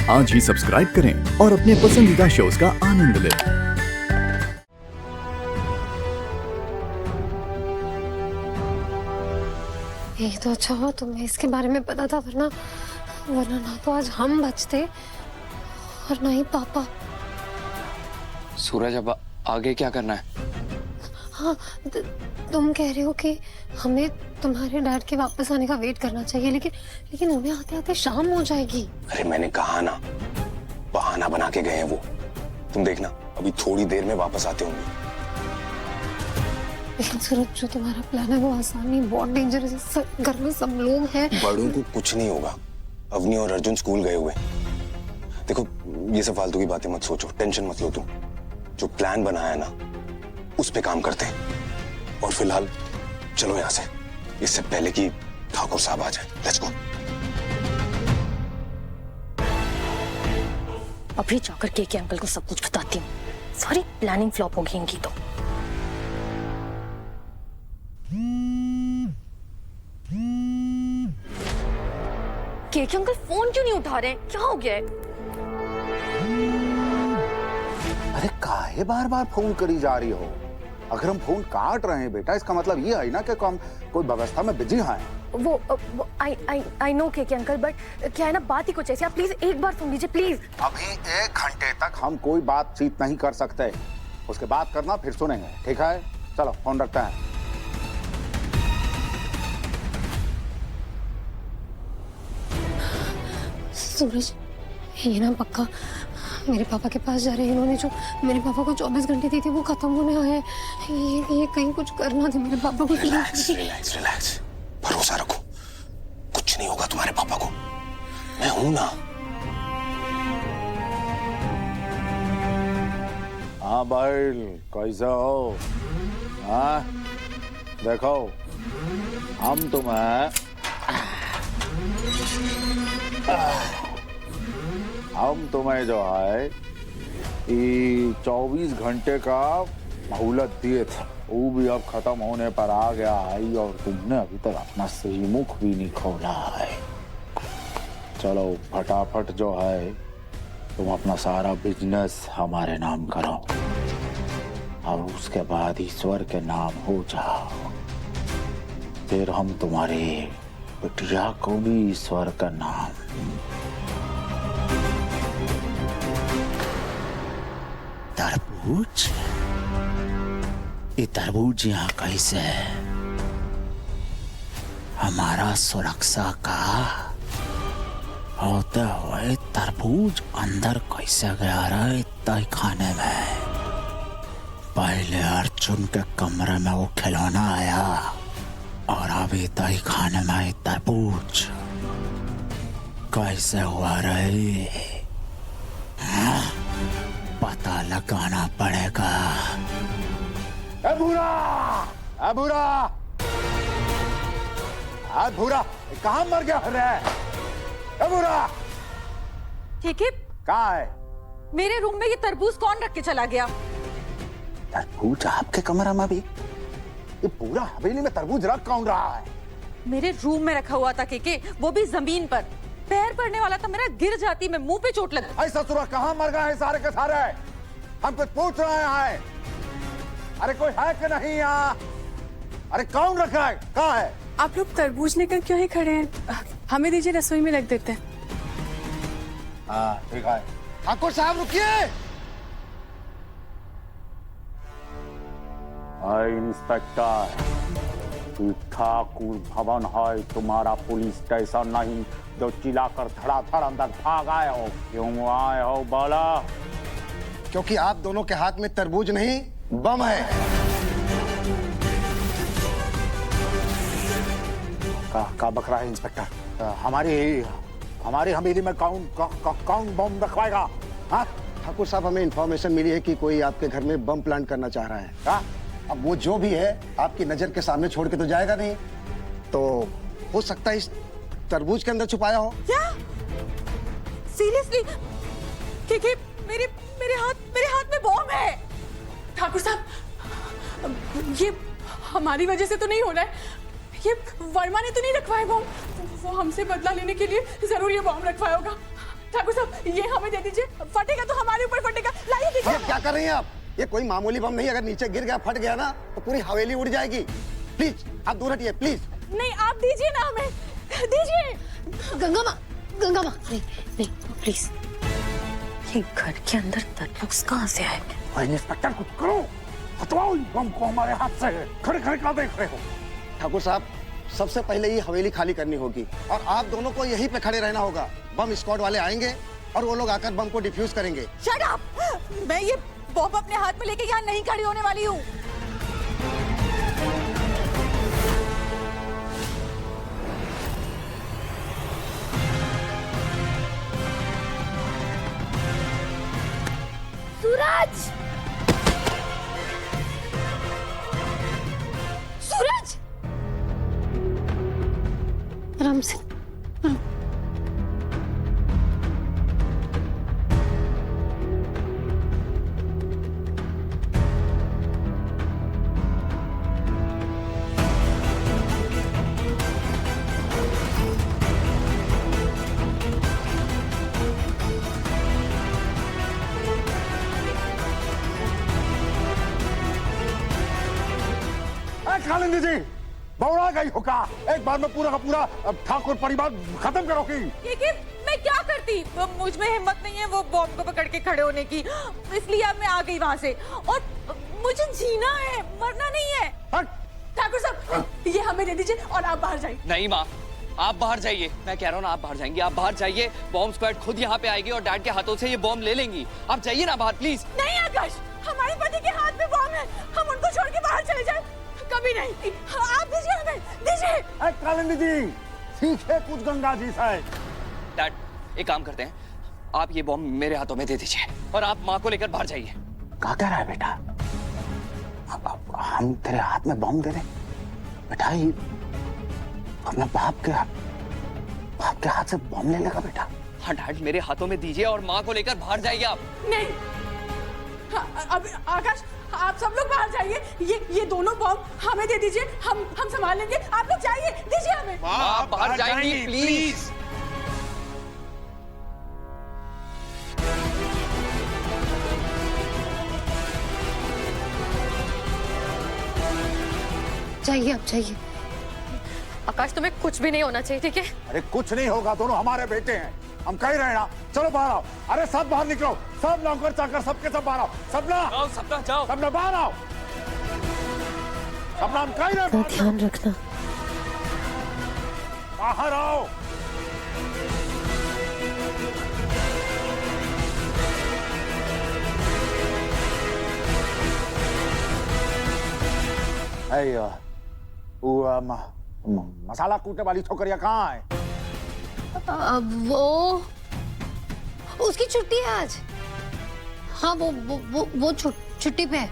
आज ही सब्सक्राइब करें और अपने पसंदीदा शोज का आनंद लें। ये तो अच्छा हुआ तुम्हें इसके बारे में पता था, वरना ना तो आज हम बचते और ना ही पापा। सूरज, अब आगे क्या करना है? हाँ, तुम कह रहे हो कि हमें तुम्हारे डैड के वापस आने का वेट करना चाहिए, लेकिन उन्हें आते आते शाम हो जाएगी। अरे मैंने कहा ना, बहाना बना के गए हैं वो। तुम देखना, अभी थोड़ी देर में वापस आते होंगे। लेकिन सूरज, जो तुम्हारा प्लान है वो आसान नहीं, बहुत डेंजरस है। घर में सब लोग हैं। बड़ों को कुछ नहीं होगा। अवनी और अर्जुन स्कूल गए हुए। देखो, ये सब फालतू की बातें मत सोचो, टेंशन मत लो तुम। जो प्लान बनाया ना, उस पे काम करते हैं। और फिलहाल चलो यहाँ से, इससे पहले कि ठाकुर साहब आ जाए। Let's go. अभी जाकर के अंकल को सब कुछ बताती हूँ। सारी प्लानिंग फ्लॉप होगी इनकी तो। केके अंकल फोन क्यों नहीं उठा रहे? क्या हो गया है? अरे काहे बार बार फोन करी जा रही हो? अगर हम फोन काट रहे हैं बेटा, इसका मतलब ये है ना कि हम कोई व्यवस्था में बिजी हैं। वो I know KK uncle, but क्या है ना, बात ही कुछ ऐसी। आप प्लीज एक बार सुन लीजिए प्लीज। अभी 1 घंटे तक हम कोई बातचीत नहीं कर सकते, उसके बाद करना, फिर सुनेंगे, ठीक है? चलो फोन रखते हैं। सूरज, ये ना पक्का मेरे पापा के पास जा रहे हैं। इन्होंने जो मेरे पापा को 24 घंटे दी थी वो खत्म होने आए हैं। ये कहीं कुछ करना थे मेरे पापा को। रिलैक्स रिलैक्स रिलैक्स, भरोसा रखो, कुछ नहीं होगा तुम्हारे पापा को, मैं हूं ना। हाँ भाई, कैसे हो? हाँ देखो, हम तुम्हें जो है 24 घंटे का मोहलत दिए थे, वो भी अब खत्म होने पर आ गया है और तुमने अभी तक अपना सही मुख भी नहीं खोला है। चलो फटाफट जो है तुम अपना सारा बिजनेस हमारे नाम करो और उसके बाद ईश्वर के नाम हो जाओ। फिर हम तुम्हारे बिटिया को भी ईश्वर का नाम। तरबूज? ये तरबूज यहाँ कैसे है? हमारा सुरक्षा का होते हुए तरबूज अंदर कैसे गया रहे तय खाने में? पहले अर्जुन के कमरे में वो खिलौना आया और अभी तय खाने में तरबूज कैसे हुआ रहे? पता लगाना पड़ेगा। भूरा कहाँ मर गया रे? भूरा केके कहाँ है? मेरे रूम में ये तरबूज कौन रख के चला गया? तरबूज आपके कमरा में भी? ये पूरा हवेली में तरबूज रख कौन रहा है? मेरे रूम में रखा हुआ था केके, वो भी जमीन पर। पैर पड़ने वाला था मेरा, गिर जाती, मैं मुंह पे चोट लगी। ऐसा ससुरा कहाँ मर गए हैं सारे के सारे? हम कुछ पूछ रहे हैं। अरे कोई है कि नहीं यहाँ? अरे कौन रखा है? कहाँ है? आप लोग तरबूज लेकर क्यों ही खड़े हैं? हमें दीजिए, रसोई में रख देते हैं। हाँ ठीक है। ठाकुर साहब रुकिए। इंस्पेक्टर, ठाकुर भवन है तुम्हारा, पुलिस स्टेशन नहीं जो चिल्लाकर धड़ाधड़ अंदर भाग आए हो। क्यों आए हो बोला? क्योंकि आप दोनों के हाथ में तरबूज नहीं, बम है। का बक रहा है इंस्पेक्टर? हमारी हवेली में कौन बम रखवाएगा? हाँ? ठाकुर साहब, हमें इंफॉर्मेशन मिली है कि कोई आपके घर में बम प्लांट करना चाह रहा है। हाँ? अब वो जो भी है आपकी नजर के सामने छोड़ के तो जाएगा नहीं, तो हो सकता है इस तरबूज के अंदर छुपाया हो। क्या? सीरियसली? केके, मेरे हाथ में बॉम्ब है। ठाकुर साहब, ये हमारी वजह से तो नहीं हो रहा है। ये वर्मा ने तो नहीं रखवाया बॉम्ब? वो हमसे बदला लेने के लिए जरूर ये बॉम्ब रखवाया होगा। ठाकुर साहब, ये हमें दे दीजिए, फटेगा तो हमारे ऊपर फटेगा, लाइए दीजिए। ये क्या कर रही हैं आप? ये कोई मामूली बम नहीं, अगर नीचे गिर गया फट गया ना तो पूरी हवेली उड़ जाएगी। प्लीज आप दूर हटिए प्लीज। नहीं आप दीजिए ना हमें, दीजिए। गंगा माँ, गंगा माँ, नहीं नहीं प्लीज। ये घर के अंदर तरबूज कहाँ से आए? इंस्पेक्टर कुछ करो, हटवाओ बम को हमारे हाथ से। खड़े खड़े क्या देख रहे हो? ठाकुर साहब, सबसे पहले ये हवेली खाली करनी होगी और आप दोनों को यहीं पे खड़े रहना होगा। बम स्क्वाड वाले आएंगे और वो लोग आकर बम को डिफ्यूज करेंगे। Shut up! मैं ये बॉम्ब अपने हाथ में लेके यहाँ नहीं खड़ी होने वाली हूँ। सूरज! सूरज! राम सिंह, कालिंदी जी, बौड़ा गई हो का? एक बार में पूरा का पूरा ठाकुर परिवार खत्म करोगी? ये मैं क्या करती? मुझ में हिम्मत नहीं है वो बॉम्ब को पकड़ के खड़े होने की, इसलिए अब मैं आ गई वहाँ से। और मुझे जीना है, मरना नहीं है। ठाकुर साहब, ये हमें दे दीजिए और आप बाहर जाइए। नहीं माँ, आप बाहर जाइए। मैं कह रहा हूँ ना, आप बाहर जाएंगे। आप बाहर जाइए, बॉम्ब स्क्वाड खुद यहाँ पे आएगी और डैड के हाथों से ये बॉम्ब ले लेंगी। आप जाइए ना बाहर प्लीज। नहीं आकाश, हमारे पति के हाथ में बॉम्ब है, हम उनको छोड़ के बाहर चले जाए? कभी नहीं। आप दीजिए हमें, दीजिए। कालिंदी जी, सीखे कुछ गंगा जी से। डैड, एक काम करते हैं, आप ये बॉम्ब मेरे हाथों में दे दीजिए और आप माँ को लेकर बाहर जाइए। क्या कह रहा है बेटा? हम तेरे हाथ में बम दे दें? बेटा ये अपना बाप के हाथ से बम ले लेगा बेटा? हाँ डैड, मेरे हाथों में दीजिए और माँ को लेकर बाहर जाइए आप। नहीं। अब आकाश, आप सब लोग बाहर जाइए। ये दोनों बॉम्ब हमें दे दीजिए, हम संभाल लेंगे। आप लोग जाइए, दीजिए हमें। आप बाहर जाएंगी प्लीज। जाइए आप जाइए। आकाश, तुम्हें कुछ भी नहीं होना चाहिए, ठीक है? अरे कुछ नहीं होगा, दोनों हमारे बेटे हैं, हम कह रहे हैं ना। चलो बाहर आओ। अरे सब बाहर निकलो, सब नौकर चाकर सबके सब बाहर आओ। सबना जाओ, सबना जाओ। सबना बाहर आओ। सबना हम कह रहे हैं ध्यान रखना। बाहर आओ। अयो, वो मसाला कूटने वाली छोकरियां कहाँ है? अब वो उसकी छुट्टी है आज। हाँ वो छुट्टी पे है।